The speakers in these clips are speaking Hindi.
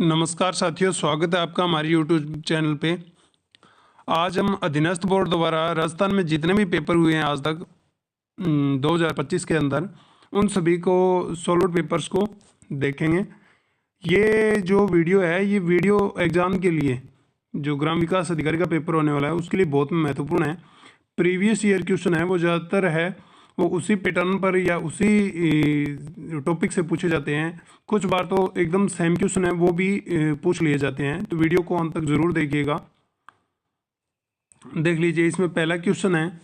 नमस्कार साथियों, स्वागत है आपका हमारे यूट्यूब चैनल पे। आज हम अधीनस्थ बोर्ड द्वारा राजस्थान में जितने भी पेपर हुए हैं आज तक 2025 के अंदर, उन सभी को सोल्व पेपर्स को देखेंगे। ये जो वीडियो है, ये वीडियो एग्ज़ाम के लिए जो ग्राम विकास अधिकारी का पेपर होने वाला है उसके लिए बहुत महत्वपूर्ण है। प्रीवियस ईयर क्वेश्चन है वो ज़्यादातर है वो उसी पैटर्न पर या उसी टॉपिक से पूछे जाते हैं। कुछ बार तो एकदम सेम क्वेश्चन है वो भी पूछ लिए जाते हैं, तो वीडियो को अंत तक ज़रूर देखिएगा। देख लीजिए, इसमें पहला क्वेश्चन है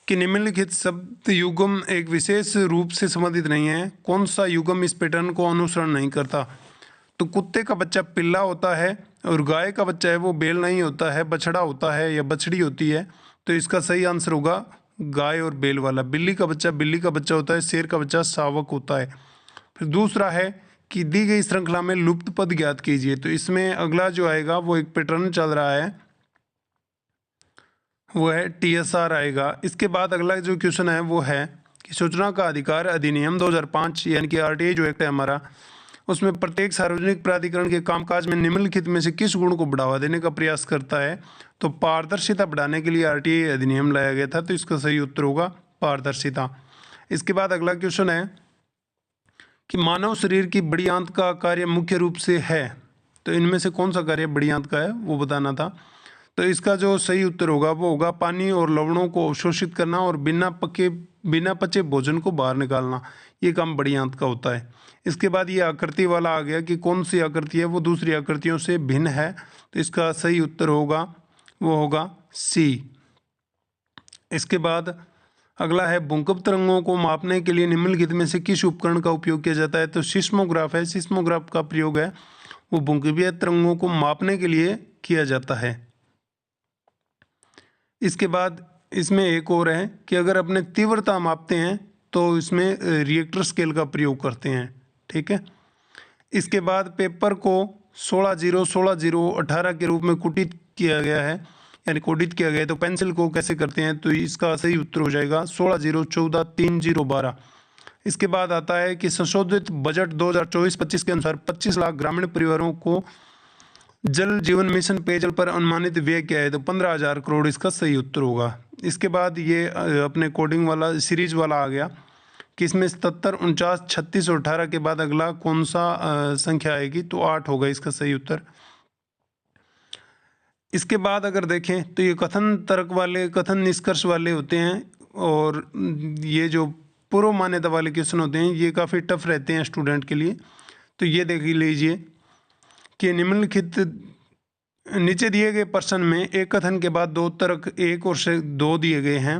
कि निम्नलिखित शब्द युग्म एक विशेष रूप से संबंधित नहीं है, कौन सा युग्म इस पैटर्न को अनुसरण नहीं करता? तो कुत्ते का बच्चा पिल्ला होता है और गाय का बच्चा है वो बैल नहीं होता है, बछड़ा होता है या बछड़ी होती है। तो इसका सही आंसर होगा गाय और बैल वाला। बिल्ली का बच्चा बिल्ली का बच्चा होता है, शेर का बच्चा शावक होता है। फिर दूसरा है कि दी गई श्रृंखला में लुप्त पद ज्ञात कीजिए। तो इसमें अगला जो आएगा वो एक पैटर्न चल रहा है, वो है TSR आएगा। इसके बाद अगला जो क्वेश्चन है वो है कि सूचना का अधिकार अधिनियम 2005 यानी कि RTI जो एक्ट है हमारा, उसमें प्रत्येक सार्वजनिक प्राधिकरण के कामकाज में निम्नलिखित में से किस गुण को बढ़ावा देने का प्रयास करता है? तो पारदर्शिता बढ़ाने के लिए RTI अधिनियम लाया गया था, तो इसका सही उत्तर होगा पारदर्शिता। इसके बाद अगला क्वेश्चन है कि मानव शरीर की बड़ी आंत का कार्य मुख्य रूप से है, तो इनमें से कौन सा कार्य बड़ी आंत का है वो बताना था। तो इसका जो सही उत्तर होगा वो होगा पानी और लवणों को अवशोषित करना और बिना पचे भोजन को बाहर निकालना, ये काम बड़ी आंत का होता है। इसके बाद ये आकृति वाला आ गया कि कौन सी आकृति है वो दूसरी आकृतियों से भिन्न है, तो इसका सही उत्तर होगा वो होगा C। इसके बाद अगला है भूकंप तरंगों को मापने के लिए निम्नलिखित में से किस उपकरण का उपयोग किया जाता है? तो सिस्मोग्राफ है। सिस्मोग्राफ का प्रयोग है वो भूकंपीय तरंगों को मापने के लिए किया जाता है। इसके बाद इसमें एक और है कि अगर अपने तीव्रता मापते हैं तो इसमें रिएक्टर स्केल का प्रयोग करते हैं, ठीक है। इसके बाद पेपर को 16-0-16-0-18 के रूप में कोडित किया गया है, यानी कोडित किया गया है। तो पेंसिल को कैसे करते हैं? तो इसका सही उत्तर हो जाएगा 16-0-14-3-0-12। इसके बाद आता है कि संशोधित बजट 2024-25 के अनुसार 25 लाख ग्रामीण परिवारों को जल जीवन मिशन पेयजल पर अनुमानित व्यय क्या है? तो 15,000 करोड़ इसका सही उत्तर होगा। इसके बाद ये अपने कोडिंग वाला सीरीज वाला आ गया कि इसमें 77, 49, 36 और 18 के बाद अगला कौन सा संख्या आएगी? तो 8 होगा इसका सही उत्तर। इसके बाद अगर देखें तो ये कथन तर्क वाले, कथन निष्कर्ष वाले होते हैं, और ये जो पूर्व मान्यता वाले क्वेश्चन होते हैं ये काफ़ी टफ रहते हैं स्टूडेंट के लिए। तो ये देख लीजिए कि निम्नलिखित नीचे दिए गए प्रश्न में एक कथन के बाद दो तर्क 1 और 2 दिए गए हैं,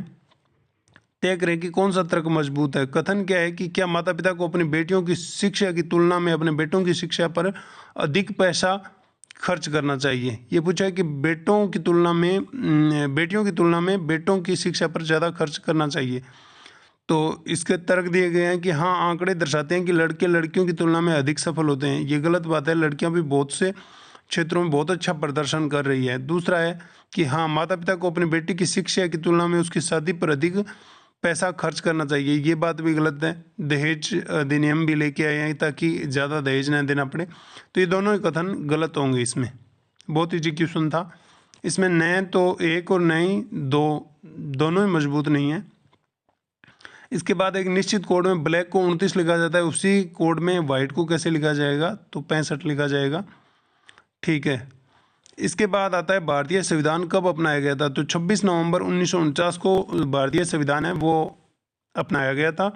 तय करें कि कौन सा तर्क मजबूत है। कथन क्या है कि क्या माता पिता को अपनी बेटियों की शिक्षा की तुलना में अपने बेटों की शिक्षा पर अधिक पैसा खर्च करना चाहिए। ये पूछा है कि बेटियों की तुलना में बेटों की शिक्षा पर ज़्यादा खर्च करना चाहिए। तो इसके तर्क दिए गए हैं कि हाँ, आंकड़े दर्शाते हैं कि लड़के लड़कियों की तुलना में अधिक सफल होते हैं। ये गलत बात है, लड़कियां भी बहुत से क्षेत्रों में बहुत अच्छा प्रदर्शन कर रही है। दूसरा है कि हाँ, माता पिता को अपनी बेटी की शिक्षा की तुलना में उसकी शादी पर अधिक पैसा खर्च करना चाहिए, ये बात भी गलत है। दहेज अधिनियम भी लेके आए हैं ताकि ज़्यादा दहेज न देना पड़े। तो ये दोनों ही कथन गलत होंगे। इसमें बहुत ईजी क्वेश्चन था। इसमें नए तो 1 और नई 2 दोनों ही मजबूत नहीं है। इसके बाद एक निश्चित कोड में ब्लैक को 29 लिखा जाता है, उसी कोड में वाइट को कैसे लिखा जाएगा? तो 65 लिखा जाएगा, ठीक है। इसके बाद आता है भारतीय संविधान कब अपनाया गया था? तो 26 नवंबर 1949 को भारतीय संविधान है वो अपनाया गया था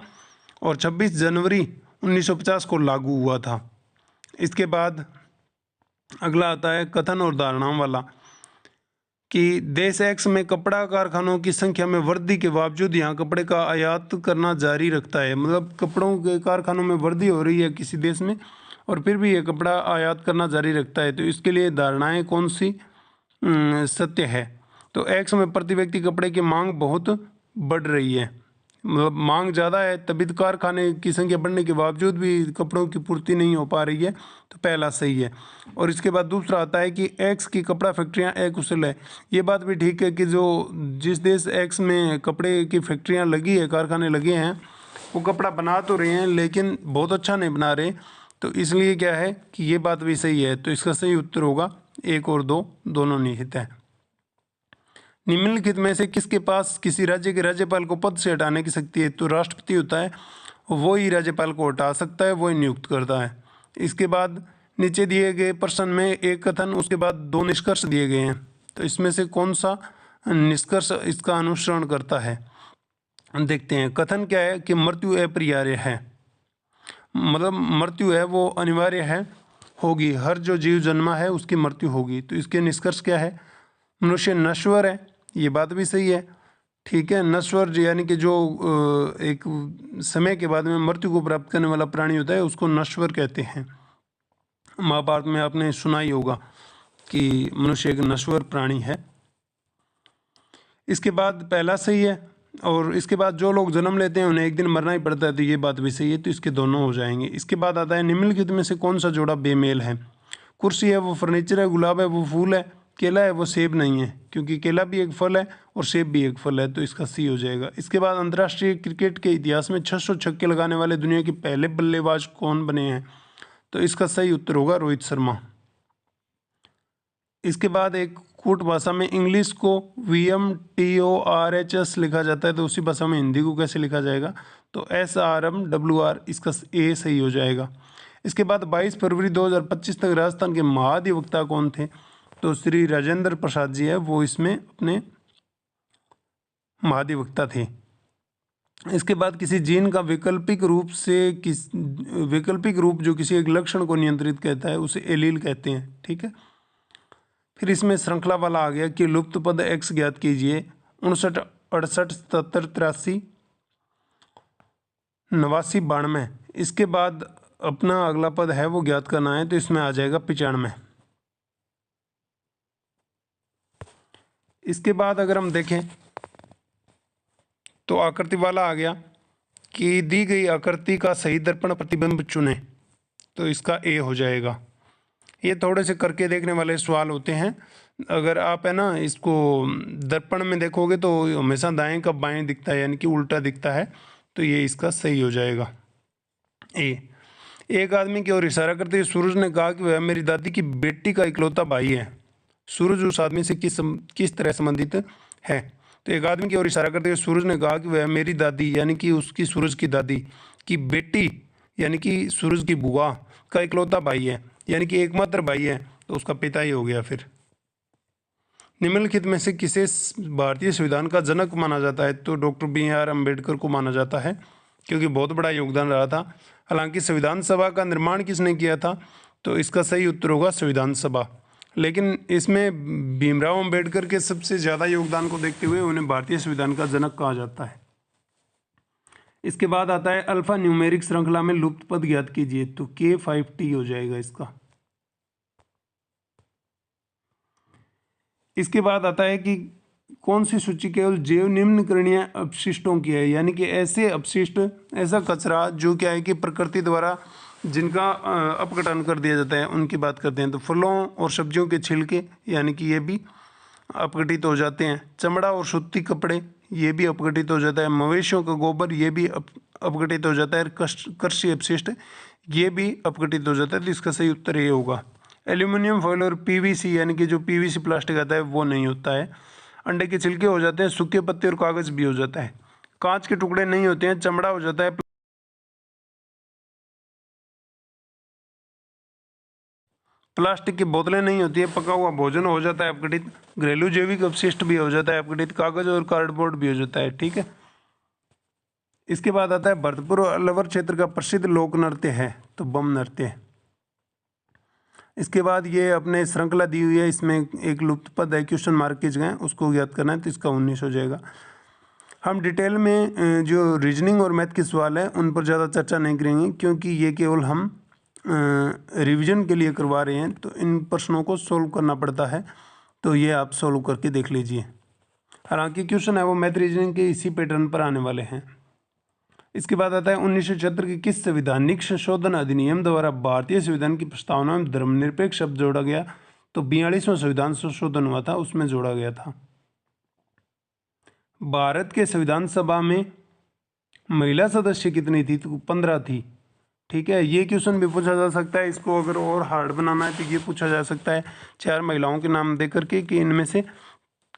और 26 जनवरी 1950 को लागू हुआ था। इसके बाद अगला आता है कथन और धारणाओं वाला कि देश X में कपड़ा कारखानों की संख्या में वृद्धि के बावजूद यहाँ कपड़े का आयात करना जारी रखता है। मतलब कपड़ों के कारखानों में वृद्धि हो रही है किसी देश में और फिर भी ये कपड़ा आयात करना जारी रखता है। तो इसके लिए धारणाएं कौन सी सत्य है? तो X में प्रति व्यक्ति कपड़े की मांग बहुत बढ़ रही है, मतलब मांग ज़्यादा है, तभी तो कारखाने की संख्या बढ़ने के बावजूद भी कपड़ों की पूर्ति नहीं हो पा रही है। तो पहला सही है। और इसके बाद दूसरा आता है कि X की कपड़ा फैक्ट्रियां अकुशल है। ये बात भी ठीक है कि जिस देश X में कपड़े की फैक्ट्रियां लगी है, कारखाने लगे हैं, वो कपड़ा बना तो रहे हैं लेकिन बहुत अच्छा नहीं बना रहे, तो इसलिए क्या है कि ये बात भी सही है। तो इसका सही उत्तर होगा 1 और 2 दोनों निहित है। निम्नलिखित में से किसके पास किसी राज्य के राज्यपाल को पद से हटाने की शक्ति है? तो राष्ट्रपति होता है, वो ही राज्यपाल को हटा सकता है, वो ही नियुक्त करता है। इसके बाद नीचे दिए गए प्रश्न में एक कथन, उसके बाद 2 निष्कर्ष दिए गए हैं, तो इसमें से कौन सा निष्कर्ष इसका अनुसरण करता है? देखते हैं। कथन क्या है कि मृत्यु अपरिहार्य है, मतलब मृत्यु है वो अनिवार्य है, होगी, हर जो जीव जन्मा है उसकी मृत्यु होगी। तो इसके निष्कर्ष क्या है? मनुष्य नश्वर है, ये बात भी सही है, ठीक है। नश्वर यानी कि जो एक समय के बाद में मृत्यु को प्राप्त करने वाला प्राणी होता है उसको नश्वर कहते हैं। महाभारत में आपने सुना ही होगा कि मनुष्य एक नश्वर प्राणी है। इसके बाद पहला सही है, और इसके बाद जो लोग जन्म लेते हैं उन्हें एक दिन मरना ही पड़ता है, तो ये बात भी सही है, तो इसके दोनों हो जाएंगे। इसके बाद आता है निम्नलिखित में से कौन सा जोड़ा बेमेल है? कुर्सी है वो फर्नीचर है, गुलाब है वो फूल है, केला है वो सेब नहीं है, क्योंकि केला भी एक फल है और सेब भी एक फल है, तो इसका सी हो जाएगा। इसके बाद अंतर्राष्ट्रीय क्रिकेट के इतिहास में 600 छक्के लगाने वाले दुनिया के पहले बल्लेबाज कौन बने हैं? तो इसका सही उत्तर होगा रोहित शर्मा। इसके बाद एक कूट भाषा में इंग्लिश को VMTORHS लिखा जाता है, तो उसी भाषा में हिंदी को कैसे लिखा जाएगा? तो SRMWR, इसका ए सही हो जाएगा। इसके बाद 22 फरवरी 2025 तक राजस्थान के महाधिवक्ता कौन थे? तो श्री राजेंद्र प्रसाद जी है, वो इसमें अपने महाधिवक्ता थे। इसके बाद किसी जीन का वैकल्पिक रूप जो किसी एक लक्षण को नियंत्रित करता है उसे एलील कहते हैं, ठीक है। फिर इसमें श्रृंखला वाला आ गया कि लुप्त पद x ज्ञात कीजिए। 59, 68, 77, 83, 89, 92। इसके बाद अपना अगला पद है वो ज्ञात करना है, तो इसमें आ जाएगा 95। इसके बाद अगर हम देखें तो आकृति वाला आ गया कि दी गई आकृति का सही दर्पण प्रतिबिंब चुने, तो इसका ए हो जाएगा। ये थोड़े से करके देखने वाले सवाल होते हैं। अगर आप है ना इसको दर्पण में देखोगे तो हमेशा दाएं का बाएं दिखता है, यानी कि उल्टा दिखता है, तो ये इसका सही हो जाएगा ए। एक आदमी की ओर इशारा करते हुए सूरज ने कहा कि वह मेरी दादी की बेटी का इकलौता भाई है। सूरज उस आदमी से किस तरह संबंधित है? तो एक आदमी की ओर इशारा करते हुए सूरज ने कहा कि वह मेरी दादी यानी कि उसकी सूरज की दादी की बेटी यानी कि सूरज की बुआ का इकलौता भाई है, यानी कि एकमात्र भाई है, तो उसका पिता ही हो गया। फिर निम्नलिखित में से किसे भारतीय संविधान का जनक माना जाता है? तो डॉक्टर BR अम्बेडकर को माना जाता है, क्योंकि बहुत बड़ा योगदान रहा था। हालांकि संविधान सभा का निर्माण किसने किया था? तो इसका सही उत्तर होगा संविधान सभा। लेकिन इसमें भीमराव अम्बेडकर के सबसे ज़्यादा योगदान को देखते हुए उन्हें भारतीय संविधान का जनक कहा जाता है। इसके बाद आता है अल्फा न्यूमेरिक श्रृंखला में लुप्त पद ज्ञात कीजिए, तो K5T हो जाएगा इसका। इसके बाद आता है कि कौन सी सूची केवल जैव निम्नकरणीय अपशिष्टों की है, यानी कि ऐसे अपशिष्ट, ऐसा कचरा जो क्या है कि प्रकृति द्वारा जिनका अपघटन कर दिया जाता है उनकी बात करते हैं। तो फलों और सब्जियों के छिलके यानी कि ये भी अपघटित हो जाते हैं। चमड़ा और सूती कपड़े ये भी अपघटित हो जाता है। मवेशियों का गोबर ये भी अपघटित हो जाता है। कृषि अपशिष्ट ये भी अपघटित हो जाता है, तो इसका सही उत्तर ये होगा। एल्यूमिनियम फॉयल और PVC यानी कि जो PVC प्लास्टिक आता है वो नहीं होता है। अंडे के छिलके हो जाते हैं, सूखे पत्ते और कागज भी हो जाता है। कांच के टुकड़े नहीं होते हैं, चमड़ा हो जाता है। प्लास्टिक की बोतलें नहीं होती है, पका हुआ भोजन हो जाता है अपघटित। घरेलू जैविक अपशिष्ट भी हो जाता है अपघटित। कागज और कार्डबोर्ड भी हो जाता है, ठीक है। इसके बाद आता है भरतपुर और अलवर क्षेत्र का प्रसिद्ध लोक नृत्य है, तो बम नृत्य। इसके बाद ये अपने श्रृंखला दी हुई है, इसमें एक लुप्त पद है, क्वेश्चन मार्क की जगह उसको ज्ञात करना है, तो इसका 19 हो जाएगा। हम डिटेल में जो रीजनिंग और मैथ के सवाल हैं उन पर ज़्यादा चर्चा नहीं करेंगे, क्योंकि ये केवल हम रिवीजन के लिए करवा रहे हैं, तो इन प्रश्नों को सोल्व करना पड़ता है, तो ये आप सोल्व करके देख लीजिए। हालांकि क्वेश्चन है वो मैथ रीजनिंग के इसी पैटर्न पर आने वाले हैं। इसके बाद आता है 1976 के किस संवैधानिक संशोधन अधिनियम द्वारा भारतीय संविधान की प्रस्तावना में धर्मनिरपेक्ष शब्द जोड़ा गया? तो 42वां संविधान संशोधन हुआ था, उसमें जोड़ा गया था। भारत के संविधान सभा में महिला सदस्य कितनी थी, तो 15 थी। ठीक है, ये क्वेश्चन भी पूछा जा सकता है। इसको अगर और हार्ड बनाना है तो ये पूछा जा सकता है 4 महिलाओं के नाम दे करके कि इनमें से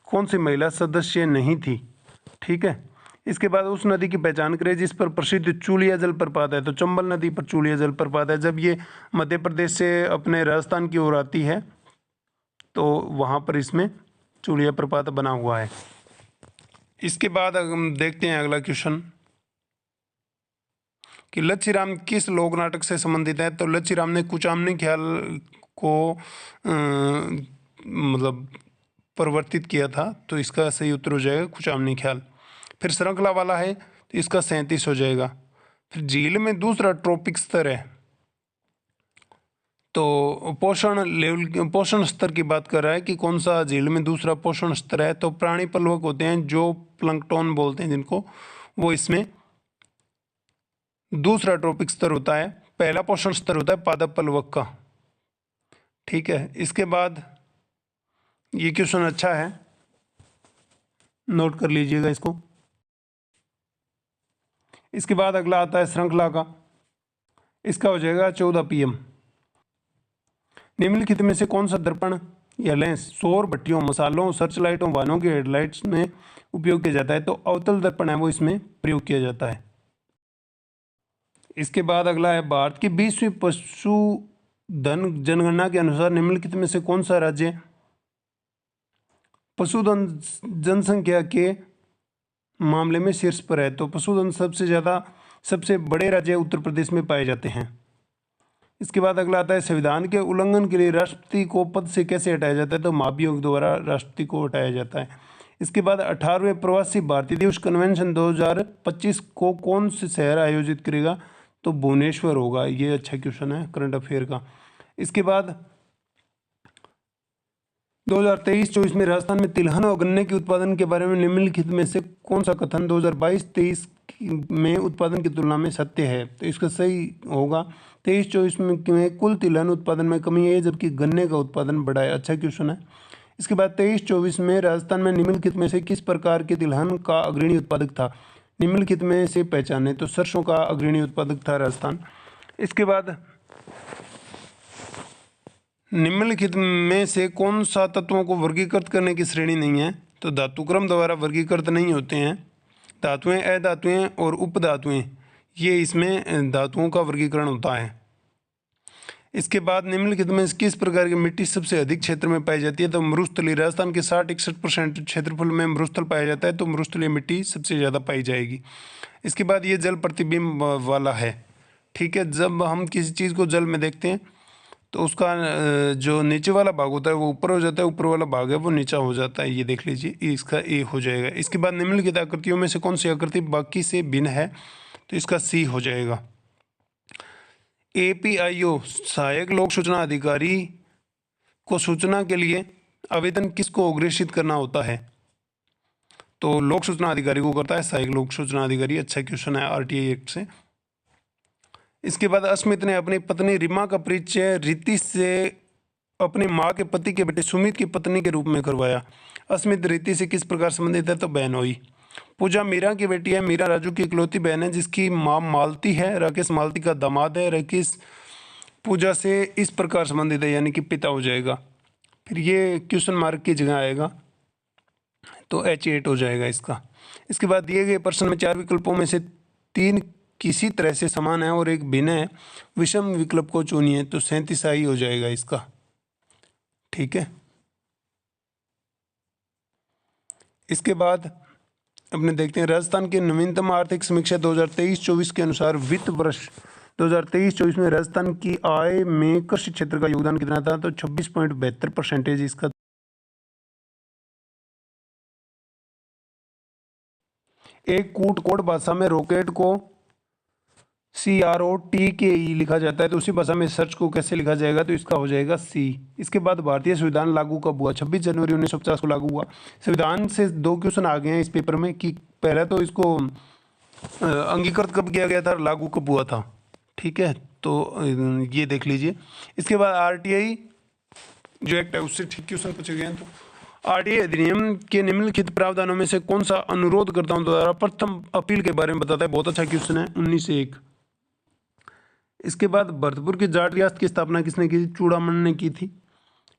कौन सी महिला सदस्य नहीं थी। ठीक है, इसके बाद उस नदी की पहचान करें जिस पर प्रसिद्ध चूलिया जलप्रपात है। तो चंबल नदी पर चूलिया जलप्रपात है। जब ये मध्य प्रदेश से अपने राजस्थान की ओर आती है तो वहाँ पर इसमें चूलिया प्रपात बना हुआ है। इसके बाद हम देखते हैं अगला क्वेश्चन कि लच्छीराम किस लोक नाटक से संबंधित है। तो लच्छीराम ने कुचामनी ख्याल को मतलब परिवर्तित किया था, तो इसका सही उत्तर हो जाएगा कुचामनी ख्याल। फिर श्रृंखला वाला है तो इसका 37 हो जाएगा। फिर झील में दूसरा ट्रॉपिक स्तर है, तो पोषण स्तर की बात कर रहा है कि कौन सा झील में दूसरा पोषण स्तर है। तो प्राणी प्लवक होते हैं जो प्लंकटन बोलते हैं जिनको, वो इसमें दूसरा ट्रॉपिक स्तर होता है। पहला पोषण स्तर होता है पादप प्लवक का। ठीक है, इसके बाद ये क्वेश्चन अच्छा है, नोट कर लीजिएगा इसको। इसके बाद अगला आता है श्रृंखला का, इसका हो जाएगा 14 PM। निम्नलिखित में से कौन सा दर्पण या लेंस सौर भट्टियों, मसालों, सर्च लाइटों, वाहनों के हेडलाइट्स में उपयोग किया जाता है। तो अवतल दर्पण है वो इसमें प्रयोग किया जाता है। इसके बाद अगला है भारत की 20वीं पशुधन जनगणना के अनुसार निम्नलिखित में से कौन सा राज्य पशुधन जनसंख्या के मामले में शीर्ष पर है। तो पशुधन सबसे बड़े राज्य उत्तर प्रदेश में पाए जाते हैं। इसके बाद अगला आता है संविधान के उल्लंघन के लिए राष्ट्रपति को पद से कैसे हटाया जाता है। तो महाभियोग द्वारा राष्ट्रपति को हटाया जाता है। इसके बाद 18वें प्रवासी भारतीय दिवस कन्वेंशन 2025 को कौन से शहर आयोजित करेगा। तो भुवनेश्वर होगा। ये अच्छा क्वेश्चन है करंट अफेयर का। इसके बाद 2023-24 में राजस्थान में तिलहन और गन्ने के उत्पादन के बारे में निम्नलिखित में से कौन सा कथन 2022-23 में उत्पादन की तुलना में सत्य है। तो इसका सही होगा 23-24 में कुल तिलहन उत्पादन में कमी है जबकि गन्ने का उत्पादन बढ़ा है। अच्छा क्वेश्चन है। इसके बाद 23-24 में राजस्थान में निम्नलिखित में से किस प्रकार के तिलहन का अग्रणी उत्पादक था। निम्नलिखित में से पहचाने। तो सरसों का अग्रणी उत्पादक था राजस्थान। इसके बाद निम्नलिखित में से कौन सा तत्वों को वर्गीकृत करने की श्रेणी नहीं है। तो धातुक्रम द्वारा वर्गीकृत नहीं होते हैं। धातुएं, अधातुएं और उपधातुएं, ये इसमें धातुओं का वर्गीकरण होता है। इसके बाद निम्नलिखित में किस प्रकार की मिट्टी सबसे अधिक क्षेत्र में पाई जाती है। तो मरुस्थलीय। राजस्थान के 60-61% क्षेत्रफल में मरुस्थल पाया जाता है, तो मरुस्थलीय मिट्टी सबसे ज़्यादा पाई जाएगी। इसके बाद ये जल प्रतिबिंब वाला है। ठीक है, जब हम किसी चीज़ को जल में देखते हैं तो उसका जो नीचे वाला भाग होता है वो ऊपर हो जाता है, ऊपर वाला भाग है वो नीचा हो जाता है। ये देख लीजिए, इसका ए हो जाएगा। इसके बाद निम्नलिखित आकृतियों में से कौन सी आकृति बाकी से भिन्न है। तो इसका सी हो जाएगा। APIO सहायक लोक सूचना अधिकारी को सूचना के लिए आवेदन किसको अग्रेषित करना होता है। तो लोक सूचना अधिकारी को करता है सहायक लोक सूचना अधिकारी। अच्छा क्वेश्चन है RTI एक्ट से। इसके बाद अस्मित ने अपनी पत्नी रीमा का परिचय रीति से अपनी माँ के पति के बेटे सुमित की पत्नी के रूप में करवाया। अस्मित रीति से किस प्रकार संबंधित है। तो बहनोई। पूजा मीरा की बेटी है। मीरा राजू की इकलौती बहन है जिसकी माँ मालती है। राकेश मालती का दामाद है। राकेश पूजा से इस प्रकार संबंधित है, यानी कि पिता हो जाएगा। फिर ये क्वेश्चन मार्क की जगह आएगा, तो H8 हो जाएगा इसका। इसके बाद दिए गए प्रश्न में 4 विकल्पों में से 3 किसी तरह से समान है और एक भिन्न है। विषम विकल्प को चुनिए। तो 37 ही हो जाएगा इसका। ठीक है, इसके बाद अपने देखते हैं राजस्थान की नवीनतम आर्थिक समीक्षा 2023-24 के अनुसार वित्त वर्ष 2023-24 में राजस्थान की आय में कृषि क्षेत्र का योगदान कितना था। तो 26.72% इसका। एक कूट कोड भाषा में रॉकेट को CROTKE लिखा जाता है, तो उसी भाषा में सर्च को कैसे लिखा जाएगा। तो इसका हो जाएगा C। इसके बाद भारतीय संविधान लागू कब हुआ। 26 जनवरी 1950 को लागू हुआ। संविधान से 2 क्वेश्चन आ गए हैं इस पेपर में कि पहला तो इसको अंगीकृत कब किया गया था, लागू कब हुआ था। ठीक है, तो ये देख लीजिए। इसके बाद RTI जो एक्ट है उससे ठीक क्वेश्चन पूछे गए हैं। तो आरटीआई अधिनियम के निम्नलिखित प्रावधानों में से कौन सा अनुरोधकर्ताओं द्वारा प्रथम अपील के बारे में बताता है? बहुत अच्छा क्वेश्चन है, 1901। इसके बाद भरतपुर की जाट रियासत की स्थापना किसने की थी? चूड़ामन ने की थी।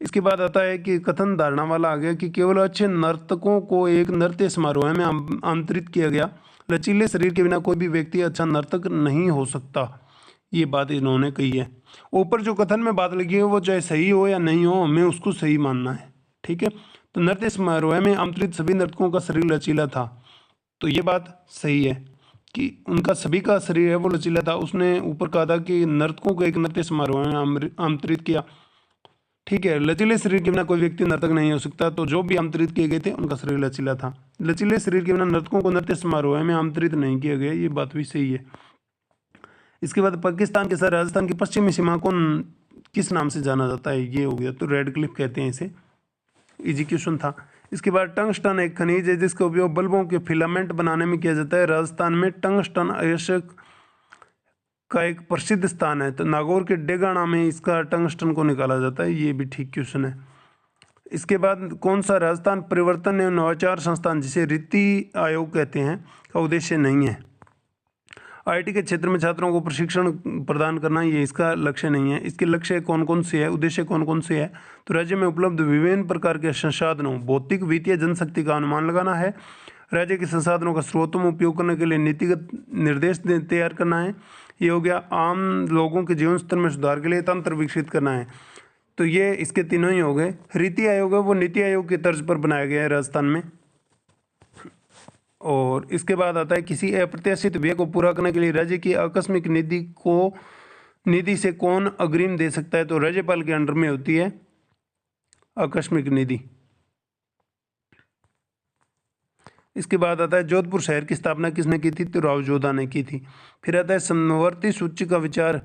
इसके बाद आता है कि कथन धारणा वाला आ गया कि केवल अच्छे नर्तकों को एक नृत्य समारोह में आमंत्रित किया गया। लचीले शरीर के बिना कोई भी व्यक्ति अच्छा नर्तक नहीं हो सकता, ये बात इन्होंने कही है। ऊपर जो कथन में बात लगी है वो चाहे सही हो या नहीं हो, हमें उसको सही मानना है, ठीक है। तो नृत्य समारोह में आमंत्रित सभी नर्तकों का शरीर लचीला था, तो ये बात सही है कि उनका सभी का शरीर है वो लचीला था। उसने ऊपर कहा था कि नर्तकों को एक नृत्य समारोह में आमंत्रित किया, ठीक है। लचीले शरीर के बिना कोई व्यक्ति नर्तक नहीं हो सकता, तो जो भी आमंत्रित किए गए थे उनका शरीर लचीला था। लचीले शरीर के बिना नर्तकों को नृत्य समारोह में आमंत्रित नहीं किया गया, ये बात भी सही है। इसके बाद पाकिस्तान के साथ राजस्थान की पश्चिमी सीमा को किस नाम से जाना जाता है? ये हो गया, तो रेड क्लिफ कहते हैं इसे। इजी क्वेश्चन था। इसके बाद टंगस्टन एक खनिज है जिसका उपयोग बल्बों के फिलामेंट बनाने में किया जाता है। राजस्थान में टंगस्टन अयस्क का एक प्रसिद्ध स्थान है, तो नागौर के डेगाना में इसका टंगस्टन को निकाला जाता है, ये भी ठीक क्वेश्चन है। इसके बाद कौन सा राजस्थान परिवर्तन एवं नवाचार संस्थान, जिसे रीति आयोग कहते हैं, का उद्देश्य नहीं है? आईटी के क्षेत्र में छात्रों को प्रशिक्षण प्रदान करना, ये इसका लक्ष्य नहीं है। इसके लक्ष्य कौन कौन से है, उद्देश्य कौन कौन से है? तो राज्य में उपलब्ध विभिन्न प्रकार के संसाधनों, भौतिक वित्तीय जनशक्ति का अनुमान लगाना है। राज्य के संसाधनों का सर्वोत्तम उपयोग करने के लिए नीतिगत निर्देश तैयार करना है। ये हो गया। आम लोगों के जीवन स्तर में सुधार के लिए तंत्र विकसित करना है, तो ये इसके तीनों ही हो गए। रीति आयोग है वो नीति आयोग की तर्ज पर बनाया गया है राजस्थान में। और इसके बाद आता है किसी अप्रत्याशित व्यय को पूरा करने के लिए राज्य की आकस्मिक निधि से कौन अग्रिम दे सकता है? तो राज्यपाल के अंडर में होती है आकस्मिक निधि। इसके बाद आता है जोधपुर शहर की स्थापना किसने की थी? तो राव जोधा ने की थी। फिर आता है समवर्ती सूची का विचार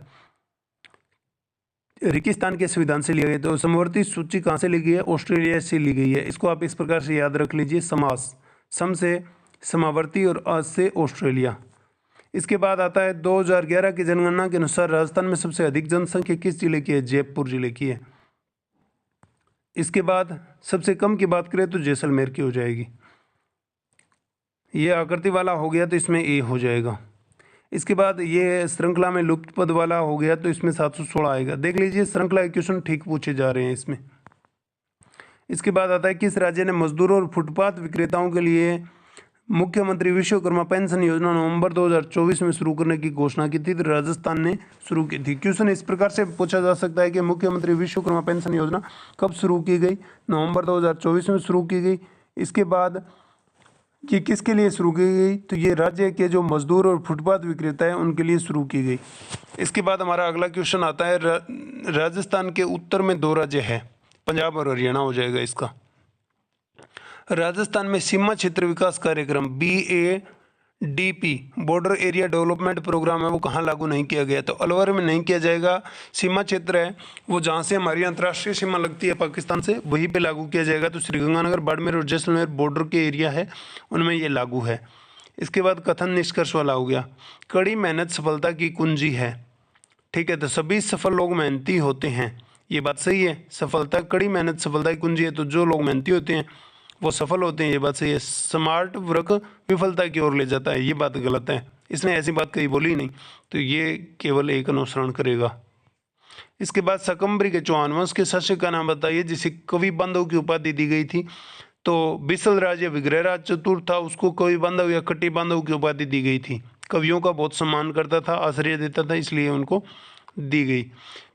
रेगिस्तान के संविधान से लिया गया। तो समवर्ती सूची कहाँ से ली गई है? ऑस्ट्रेलिया से ली गई है। इसको आप इस प्रकार से याद रख लीजिए, समास, सम से समावर्ती और अ से ऑस्ट्रेलिया। इसके बाद आता है 2011 की जनगणना के अनुसार राजस्थान में सबसे अधिक जनसंख्या किस जिले की है? जयपुर जिले की है। इसके बाद सबसे कम की बात करें तो जैसलमेर की हो जाएगी। ये आकृति वाला हो गया तो इसमें ए हो जाएगा। इसके बाद ये श्रृंखला में लुप्त पद वाला हो गया तो इसमें 716 आएगा। देख लीजिए श्रृंखला के क्वेश्चन ठीक पूछे जा रहे हैं इसमें। इसके बाद आता है किस राज्य ने मजदूरों और फुटपाथ विक्रेताओं के लिए मुख्यमंत्री विश्वकर्मा पेंशन योजना नवंबर 2024 में शुरू करने की घोषणा की थी? तो राजस्थान ने शुरू की थी। क्वेश्चन इस प्रकार से पूछा जा सकता है कि मुख्यमंत्री विश्वकर्मा पेंशन योजना कब शुरू की गई? नवंबर 2024 में शुरू की गई। इसके बाद ये किसके लिए शुरू की गई? तो ये राज्य के जो मजदूर और फुटपाथ विक्रेता है उनके लिए शुरू की गई। इसके बाद हमारा अगला क्वेश्चन आता है राजस्थान के उत्तर में 2 राज्य है, पंजाब और हरियाणा हो जाएगा इसका। राजस्थान में सीमा क्षेत्र विकास कार्यक्रम BADP border area development program है वो कहाँ लागू नहीं किया गया? तो अलवर में नहीं किया जाएगा। सीमा क्षेत्र है वो जहाँ से हमारी अंतर्राष्ट्रीय सीमा लगती है पाकिस्तान से, वहीं पे लागू किया जाएगा। तो श्रीगंगानगर, बाड़मेर और जैसलमेर बॉर्डर के एरिया है उनमें ये लागू है। इसके बाद कथन निष्कर्ष वाला हो गया, कड़ी मेहनत सफलता की कुंजी है, ठीक है। तो सभी सफल लोग मेहनती होते हैं, ये बात सही है। सफलता, कड़ी मेहनत सफलता की कुंजी है, तो जो लोग मेहनती होते हैं वो सफल होते हैं, ये बात सही है। स्मार्ट वर्क विफलता की ओर ले जाता है, ये बात गलत है। इसने ऐसी बात कहीं बोली नहीं, तो ये केवल एक अनुसरण करेगा। इसके बाद शकंबरी के चौहान वंश के शासक का नाम बताइए जिसे कवि बांधव की उपाधि दी गई थी? तो बिसल राज या विग्रहराज चतुर्थ था, उसको कवि बांधव या कट्टी बांधव की उपाधि दी गई थी। कवियों का बहुत सम्मान करता था, आश्रय देता था, इसलिए उनको दी गई।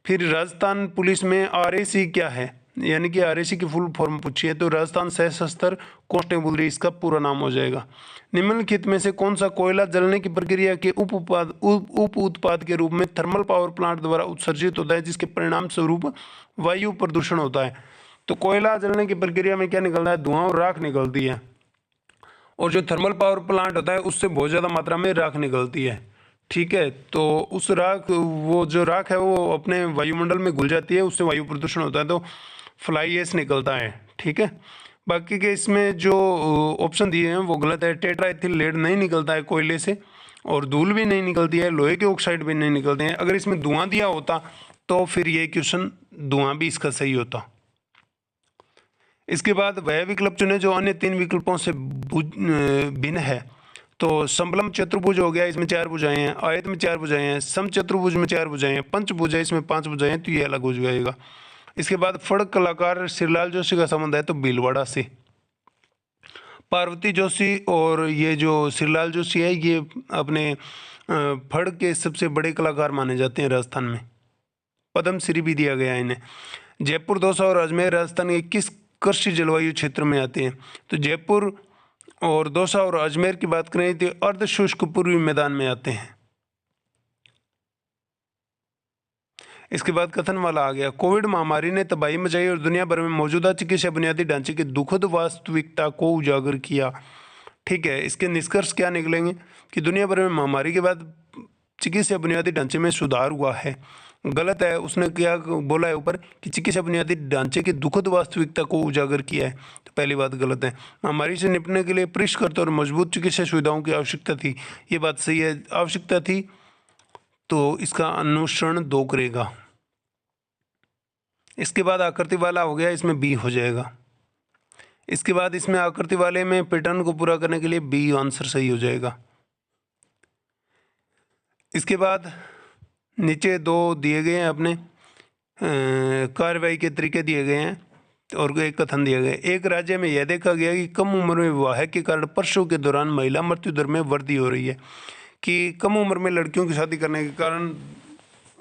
फिर राजस्थान पुलिस में RAC क्या है, यानी कि RAC की फुल फॉर्म पूछी है, तो राजस्थान सशस्त्र कांस्टेबलरी इसका पूरा नाम हो जाएगा। निम्नलिखित में से कौन सा कोयला जलने की प्रक्रिया के उप उत्पाद के रूप में थर्मल पावर प्लांट द्वारा उत्सर्जित होता है, जिसके परिणाम स्वरूप वायु प्रदूषण होता है? तो कोयला जलने की प्रक्रिया में क्या निकलता है? धुआं और राख निकलती है। और जो थर्मल पावर प्लांट होता है उससे बहुत ज़्यादा मात्रा में राख निकलती है, ठीक है। तो उस राख, वो जो राख है वो अपने वायुमंडल में घुल जाती है, उससे वायु प्रदूषण होता है, तो फ्लाई ऐश निकलता है, ठीक है। बाकी के इसमें जो ऑप्शन दिए हैं वो गलत है। टेट्राइथिल लेड नहीं निकलता है कोयले से, और धूल भी नहीं निकलती है, लोहे के ऑक्साइड भी नहीं निकलते हैं। अगर इसमें धुआं दिया होता तो फिर ये क्वेश्चन धुआं भी इसका सही होता। इसके बाद वह विकल्प चुने जो अन्य 3 विकल्पों से भिन्न है। तो समलंब चतुर्भुज हो गया, इसमें 4 भुजाएं हैं, आयत में 4 भुजाएं हैं, समचतुर्भुज में 4 भुजाएं हैं, पंचभुज है इसमें 5 भुजाएं हैं, तो ये अलग हो जाएगा। इसके बाद फड़क कलाकार श्रीलाल जोशी का संबंध है तो भीलवाड़ा से। पार्वती जोशी और ये जो श्रीलाल जोशी है ये अपने फड़ के सबसे बड़े कलाकार माने जाते हैं राजस्थान में। पद्म श्री भी दिया गया है इन्हें। जयपुर, दौसा और अजमेर राजस्थान के किस कृषि जलवायु क्षेत्र में आते हैं? तो जयपुर और दौसा और अजमेर की बात करें तो अर्ध शुष्क पूर्वी मैदान में आते हैं। इसके बाद कथन वाला आ गया, कोविड महामारी ने तबाही मचाई और दुनिया भर में मौजूदा चिकित्सा बुनियादी ढांचे की दुखद वास्तविकता को उजागर किया। ठीक है, इसके निष्कर्ष क्या निकलेंगे कि दुनिया भर में महामारी के बाद चिकित्सा बुनियादी ढांचे में सुधार हुआ है। गलत है, उसने क्या बोला है ऊपर कि चिकित्सा बुनियादी ढांचे की दुखद वास्तविकता को उजागर किया है, तो पहली बात गलत है। महामारी से निपटने के लिए परिष्कृत और मजबूत चिकित्सा सुविधाओं की आवश्यकता थी, ये बात सही है, आवश्यकता थी, तो इसका अनुसरण 2 करेगा। इसके बाद आकृति वाला हो गया, इसमें बी हो जाएगा। इसके बाद इसमें आकृति वाले में पैटर्न को पूरा करने के लिए बी आंसर सही हो जाएगा। इसके बाद नीचे 2 दिए गए हैं अपने कार्रवाई के तरीके दिए गए हैं और एक कथन दिया गया। एक राज्य में यह देखा गया कि कम उम्र में विवाह के कारण प्रसव के दौरान महिला मृत्यु दर में वृद्धि हो रही है, कि कम उम्र में लड़कियों की शादी करने के कारण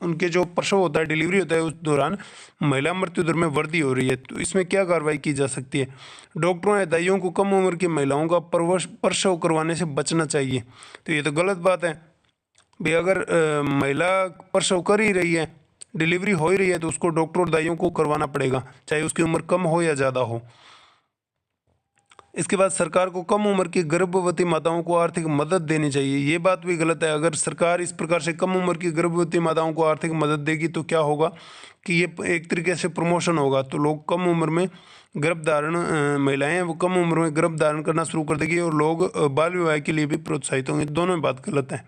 उनके जो प्रसव होता है, डिलीवरी होता है, उस दौरान महिला मृत्यु दर में वृद्धि हो रही है। तो इसमें क्या कार्रवाई की जा सकती है? डॉक्टरों या दाइयों को कम उम्र की महिलाओं का प्रसव करवाने से बचना चाहिए। तो ये तो गलत बात है भाई, अगर महिला प्रसव कर ही रही है, डिलीवरी हो ही रही है, तो उसको डॉक्टर और दाइयों को करवाना पड़ेगा, चाहे उसकी उम्र कम हो या ज़्यादा हो। इसके बाद सरकार को कम उम्र की गर्भवती माताओं को आर्थिक मदद देनी चाहिए, ये बात भी गलत है। अगर सरकार इस प्रकार से कम उम्र की गर्भवती माताओं को आर्थिक मदद देगी तो क्या होगा कि ये एक तरीके से प्रमोशन होगा, तो लोग कम उम्र में गर्भधारण, महिलाएं वो कम उम्र में गर्भधारण करना शुरू कर देगी और लोग बाल विवाह के लिए भी प्रोत्साहित होंगे। दोनों बात गलत है।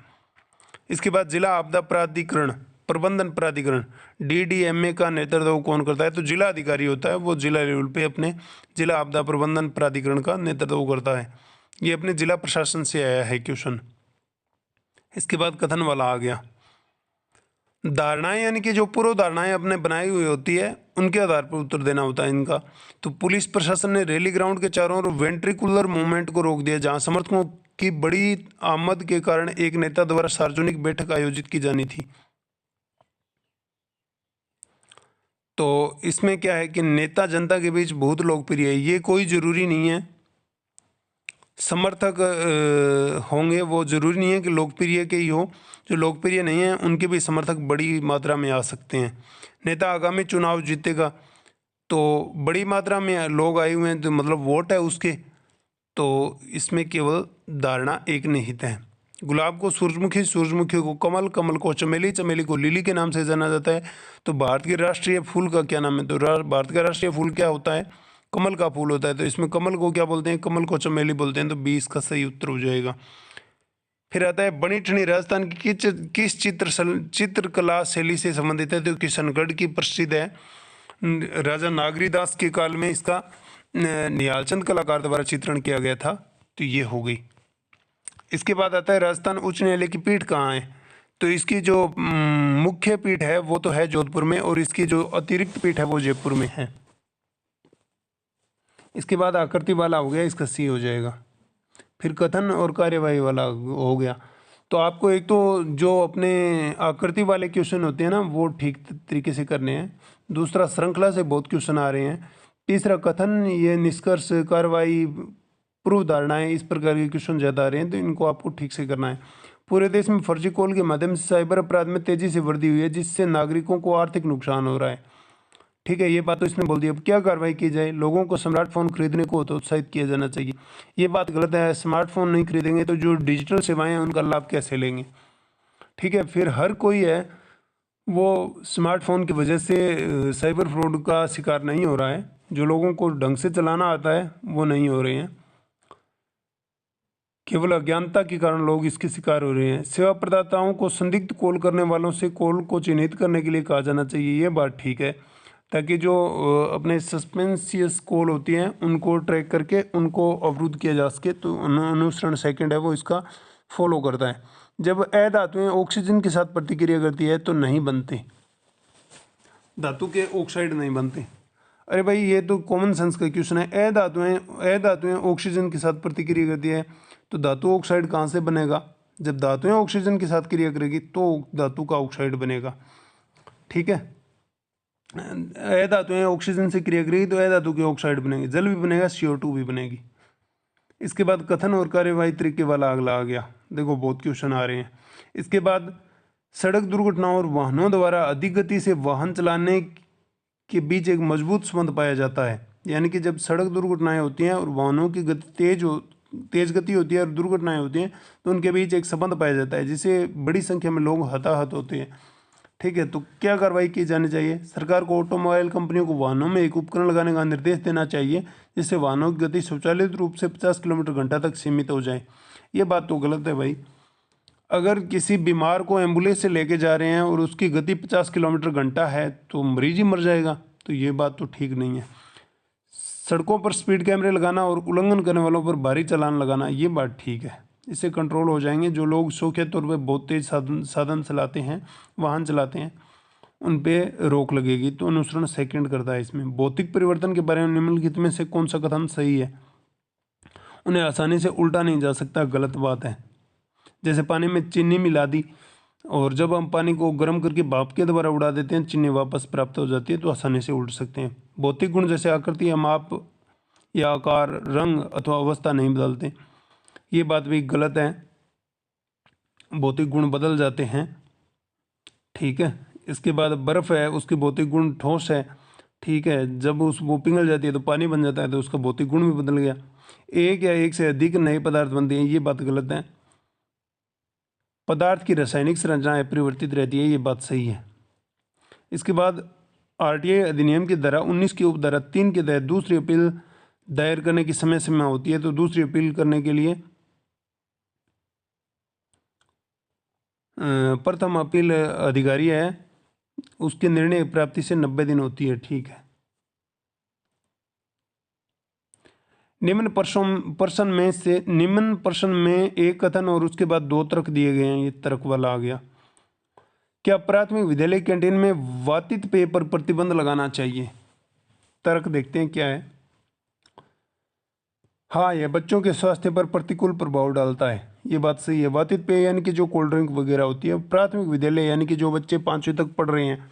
इसके बाद जिला आपदा प्राधिकरण प्रबंधन प्राधिकरण DDMA का नेतृत्व कौन करता है? तो जिला अधिकारी होता है, वो जिला लेवल पे अपने जिला आपदा प्रबंधन प्राधिकरण का नेतृत्व करता है। ये अपने जिला प्रशासन से आया है क्वेश्चन। इसके बाद कथन वाला आ गया, धारणाएं यानी कि जो पूर्व धारणाएं अपने बनाई हुई होती है उनके आधार पर उत्तर देना होता है इनका। तो पुलिस प्रशासन ने रैली ग्राउंड के चारों ओर वेंट्रिकुलर मूवमेंट को रोक दिया, जहां समर्थकों की बड़ी आमद के कारण एक नेता द्वारा सार्वजनिक बैठक आयोजित की जानी थी। तो इसमें क्या है कि नेता जनता के बीच बहुत लोकप्रिय है, ये कोई ज़रूरी नहीं है समर्थक होंगे, वो ज़रूरी नहीं है कि लोकप्रिय के ही हो, जो लोकप्रिय नहीं है उनके भी समर्थक बड़ी मात्रा में आ सकते हैं। नेता आगामी चुनाव जीतेगा, तो बड़ी मात्रा में लोग आए हुए हैं, तो मतलब वोट है उसके, तो इसमें केवल धारणा एक निहित है। गुलाब को सूरजमुखी, सूरजमुखी को कमल, कमल को चमेली, चमेली को लिली के नाम से जाना जाता है। तो भारत के राष्ट्रीय फूल का क्या नाम है? तो भारत का राष्ट्रीय फूल क्या होता है? कमल का फूल होता है। तो इसमें कमल को क्या बोलते हैं? कमल को चमेली बोलते हैं। तो 20 का सही उत्तर हो जाएगा। फिर आता है बनी ठनी राजस्थान की किस चित्रकला शैली से संबंधित है? तो किशनगढ़ की प्रसिद्ध है, राजा नागरीदास के काल में इसका निहालचंद कलाकार द्वारा चित्रण किया गया था। तो ये हो गई। इसके बाद आता है राजस्थान उच्च न्यायालय की पीठ कहाँ है? तो इसकी जो मुख्य पीठ है वो तो है जोधपुर में, और इसकी जो अतिरिक्त पीठ है वो जयपुर में है। इसके बाद आकृति वाला हो गया, इसका सी हो जाएगा। फिर कथन और कार्यवाही वाला हो गया। तो आपको एक तो जो अपने आकृति वाले क्वेश्चन होते हैं ना वो ठीक तरीके से करने हैं। दूसरा, श्रृंखला से बहुत क्वेश्चन आ रहे हैं। तीसरा, कथन, ये निष्कर्ष, कार्रवाई, पूर्व धारणाएं, इस प्रकार के क्वेश्चन ज़्यादा आ रहे हैं, तो इनको आपको ठीक से करना है। पूरे देश में फर्जी कॉल के माध्यम से साइबर अपराध में तेजी से वृद्धि हुई है, जिससे नागरिकों को आर्थिक नुकसान हो रहा है। ठीक है, ये बात तो इसने बोल दी। अब क्या कार्रवाई की जाए? लोगों को स्मार्टफोन खरीदने को तो उत्साहित किया जाना चाहिए, ये बात गलत है। स्मार्टफोन नहीं खरीदेंगे तो जो डिजिटल सेवाएं हैं उनका लाभ कैसे लेंगे? ठीक है, फिर हर कोई है वो स्मार्टफोन की वजह से साइबर फ्रॉड का शिकार नहीं हो रहा है। जो लोगों को ढंग से चलाना आता है वो नहीं हो रहे हैं, केवल अज्ञानता के कारण लोग इसके शिकार हो रहे हैं। सेवा प्रदाताओं को संदिग्ध कॉल करने वालों से कॉल को चिन्हित करने के लिए कहा जाना चाहिए, ये बात ठीक है। ताकि जो अपने सस्पेंसियस कॉल होती हैं उनको ट्रैक करके उनको अवरुद्ध किया जा सके। तो अनुसरण सेकंड है वो इसका फॉलो करता है। जब अधातुएं ऑक्सीजन के साथ प्रतिक्रिया करती है तो नहीं बनते, धातु के ऑक्साइड नहीं बनते। अरे भाई ये तो कॉमन सेंस का क्वेश्चन है। अधातुएं ऑक्सीजन के साथ प्रतिक्रिया करती है तो धातु ऑक्साइड कहाँ से बनेगा? जब धातुएं ऑक्सीजन के साथ क्रिया करेगी तो धातु का ऑक्साइड बनेगा। ठीक है, अधातुएं ऑक्सीजन से क्रिया करेगी तो अधातु के ऑक्साइड बनेंगे, जल भी बनेगा, CO2 भी बनेगी। इसके बाद कथन और कार्यवाही तरीके वाला अगला आ गया। देखो बहुत क्वेश्चन आ रहे हैं। इसके बाद सड़क दुर्घटनाओं और वाहनों द्वारा अधिक गति से वाहन चलाने के बीच एक मजबूत संबंध पाया जाता है। यानी कि जब सड़क दुर्घटनाएं होती हैं और वाहनों की गति तेज गति होती है और दुर्घटनाएं होती हैं तो उनके बीच एक संबंध पाया जाता है जिससे बड़ी संख्या में लोग हताहत होते हैं। ठीक है, तो क्या कार्रवाई की जानी चाहिए? सरकार को ऑटोमोबाइल कंपनियों को वाहनों में एक उपकरण लगाने का निर्देश देना चाहिए जिससे वाहनों की गति स्वचालित रूप से 50 किलोमीटर घंटा तक सीमित हो जाए। ये बात तो गलत है भाई। अगर किसी बीमार को एम्बुलेंस से लेके जा रहे हैं और उसकी गति 50 किलोमीटर घंटा है तो मरीज ही मर जाएगा, तो ये बात तो ठीक नहीं है। सड़कों पर स्पीड कैमरे लगाना और उल्लंघन करने वालों पर भारी चालान लगाना, ये बात ठीक है, इससे कंट्रोल हो जाएंगे। जो लोग शौकिया तौर पर बहुत तेज साधन चलाते हैं, वाहन चलाते हैं, उन पे रोक लगेगी। तो अनुसरण सेकंड करता है इसमें। भौतिक परिवर्तन के बारे में निम्नलिखित में से कौन सा कथन सही है? उन्हें आसानी से उल्टा नहीं जा सकता, गलत बात है। जैसे पानी में चीनी मिला दी और जब हम पानी को गर्म करके भाप के द्वारा उड़ा देते हैं चीनी वापस प्राप्त हो जाती है, तो आसानी से उड़ सकते हैं। भौतिक गुण जैसे आकृति या माप या आकार, रंग अथवा अवस्था नहीं बदलते, ये बात भी गलत है। भौतिक गुण बदल जाते हैं। ठीक है, इसके बाद बर्फ़ है, उसके भौतिक गुण ठोस है। ठीक है, जब वो पिघल जाती है तो पानी बन जाता है, तो उसका भौतिक गुण भी बदल गया। एक या एक से अधिक नए पदार्थ बनते हैं, ये बात गलत है। पदार्थ की रासायनिक संरचना अपरिवर्तित रहती है, ये बात सही है। इसके बाद RTI अधिनियम की धारा 19 की उपधारा 3 के तहत दूसरी अपील दायर करने की समय सीमा होती है। तो दूसरी अपील करने के लिए प्रथम अपील अधिकारी है, उसके निर्णय प्राप्ति से 90 दिन होती है। ठीक है, निम्न प्रश्न में एक कथन और उसके बाद दो तर्क दिए गए हैं। ये तर्क वाला आ गया। क्या प्राथमिक विद्यालय कैंटीन में वातित पेय पर प्रतिबंध लगाना चाहिए? तर्क देखते हैं क्या है। हाँ, यह बच्चों के स्वास्थ्य पर प्रतिकूल प्रभाव डालता है, ये बात सही है। वातित पेय यानी कि जो कोल्ड ड्रिंक वगैरह होती है। प्राथमिक विद्यालय यानी कि जो बच्चे 5वीं तक पढ़ रहे हैं,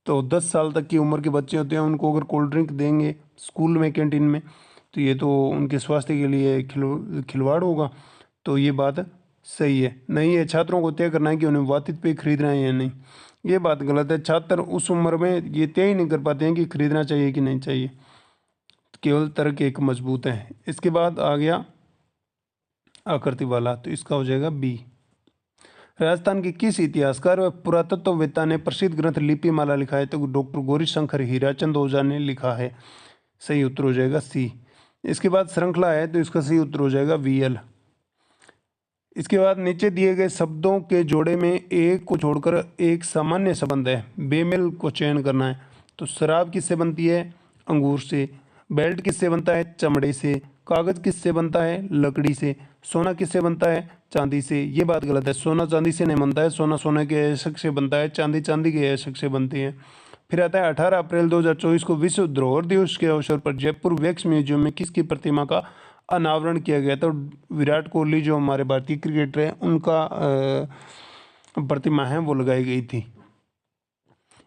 तो 10 साल तक की उम्र के बच्चे होते हैं, उनको अगर कोल्ड ड्रिंक देंगे स्कूल में कैंटीन में तो ये तो उनके स्वास्थ्य के लिए खिलवाड़ होगा। तो ये बात सही है। नहीं है, छात्रों को तय करना है कि उन्हें वातित पेय खरीदना है या नहीं, ये बात गलत है। छात्र उस उम्र में ये तय ही नहीं कर पाते हैं कि खरीदना चाहिए कि नहीं चाहिए। केवल तर्क एक मजबूत है। इसके बाद आ गया आकृति वाला, तो इसका हो जाएगा B। राजस्थान के किस इतिहासकार व पुरातत्ववेत्ता ने प्रसिद्ध ग्रंथ लिपिमाला लिखा है? तो डॉक्टर गौरीशंकर हीराचंद ओझा ने लिखा है। सही उत्तर हो जाएगा C। इसके बाद श्रृंखला है, तो इसका सही उत्तर हो जाएगा VL। इसके बाद नीचे दिए गए शब्दों के जोड़े में एक को छोड़कर एक सामान्य संबंध है, बेमेल को चयन करना है। तो शराब किससे बनती है? अंगूर से। बेल्ट किससे बनता है? चमड़े से। कागज किससे बनता है? लकड़ी से। सोना किससे बनता है? चांदी से। ये बात गलत है, सोना चांदी से नहीं बनता है। सोना सोने के अयस्क से बनता है, चांदी चांदी के अयस्क से बनती है। फिर आता है 18 अप्रैल 2024 को विश्व धरोहर दिवस के अवसर पर जयपुर वैक्स म्यूजियम में किसकी प्रतिमा का अनावरण किया गया? तो विराट कोहली जो हमारे भारतीय क्रिकेटर हैं उनका प्रतिमा है वो लगाई गई थी।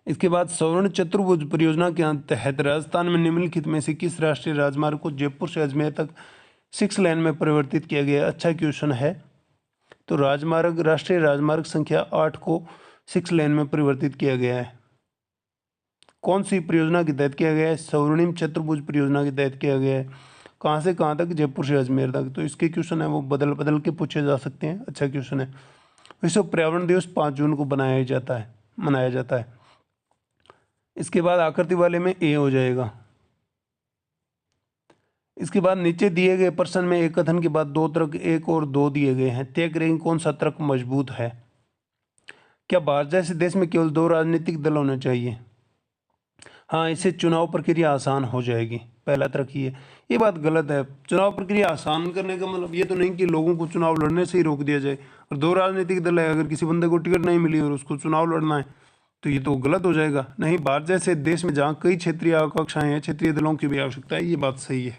इसके बाद स्वर्ण चतुर्भुज परियोजना के तहत राजस्थान में निम्नलिखित में से किस राष्ट्रीय राजमार्ग को जयपुर से अजमेर तक 6 लेन में परिवर्तित किया गया? अच्छा क्वेश्चन है। तो राष्ट्रीय राजमार्ग संख्या 8 को 6 लेन में परिवर्तित किया गया है। कौन सी परियोजना के तहत किया गया है? स्वर्णिम चतुर्भुज परियोजना के तहत किया गया है। कहाँ से कहाँ तक? जयपुर से अजमेर तक। तो इसके क्वेश्चन है वो बदल बदल के पूछे जा सकते हैं। अच्छा क्वेश्चन है। विश्व पर्यावरण दिवस 5 जून को मनाया जाता है। इसके बाद आकृति वाले में A हो जाएगा। इसके बाद नीचे दिए गए प्रश्न में एक कथन के बाद दो तर्क 1 और 2 दिए गए हैं। तय करेंगे कौन सा तर्क मजबूत है। क्या भारत जैसे देश में केवल 2 राजनीतिक दल होने चाहिए? हाँ, इससे चुनाव प्रक्रिया आसान हो जाएगी, पहला तर्क ये बात गलत है। चुनाव प्रक्रिया आसान करने का मतलब ये तो नहीं कि लोगों को चुनाव लड़ने से ही रोक दिया जाए। और दो राजनीतिक दल है, अगर किसी बंदे को टिकट नहीं मिली और उसको चुनाव लड़ना है तो ये तो गलत हो जाएगा। नहीं, भारत जैसे देश में जहाँ कई क्षेत्रीय आकांक्षाएं हैं, क्षेत्रीय दलों की भी आवश्यकता है, ये बात सही है।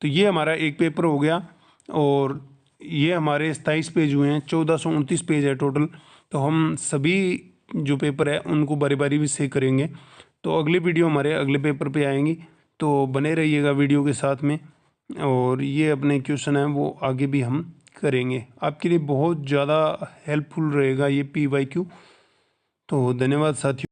तो ये हमारा एक पेपर हो गया और ये हमारे 27 पेज हुए हैं, 1429 पेज है टोटल। तो हम सभी जो पेपर है उनको बारी बारी से करेंगे। तो अगली वीडियो हमारे अगले पेपर पे आएंगी, तो बने रहिएगा वीडियो के साथ में। और ये अपने क्वेश्चन हैं वो आगे भी हम करेंगे, आपके लिए बहुत ज़्यादा हेल्पफुल रहेगा ये PYQ। तो धन्यवाद साथियों।